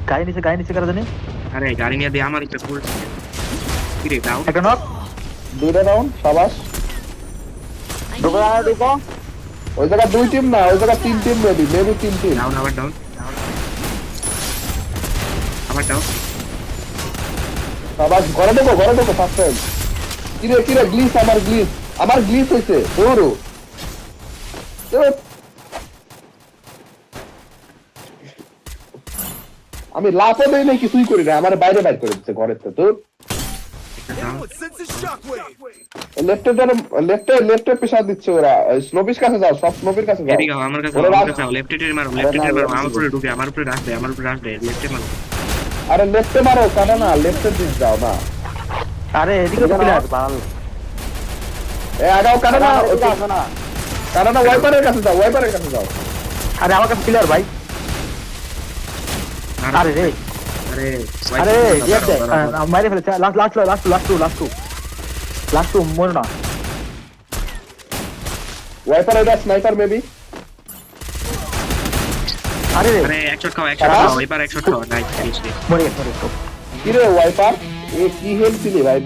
গাড়ি নিচে কারা জানি। আরে গাড়ি নিয়ে দিয়ে আমার একটা ফুল কি রে দাও একটা নক। দুইটা ডাউন সাবাস ঢোকো ঢোকো। ওই জায়গা দুই টিম না ওই জায়গা তিন টিম মেবি তিন টিম ডাউন আবার ডাউন সাবাস ঘরে ঢোকো ফার্স্ট টাইম কিরে গ্লিচ আমার গ্লিচ হইছে ওরো আমি লাফও দেই নাই কিছুই করি না আমার বাইরে বাইর করে দিচ্ছে ঘরের তো তোর লেফটে পেশা দিচ্ছে ওরা স্নোপিস কাছে যাও সব স্নোপির কাছে যাও এদিকে আমার কাছে যাও লেফটে মারো আমার উপরে ঢুকে আমার উপরে রাখবে লেফটে মারো আরে লেফটে মারো কানা না লেফটে দিক যাও না আরে এদিকে প্লেয়ার বাল। আগাও কানা না ওয়াইপারের কাছে যাও আরে আমার কাছে প্লেয়ার ভাই। আরে রে আরে ইয়ে দে মাইরে ফেলেছে। লাস্ট টু মর না। ওয়াইপার এটা স্নাইপার মেবি আরে রে এক শট খাও এবার এক শট খাও নাইস মরে গেছে। কি রে ওয়াইপার এ কি হেল্প দিলি ভাই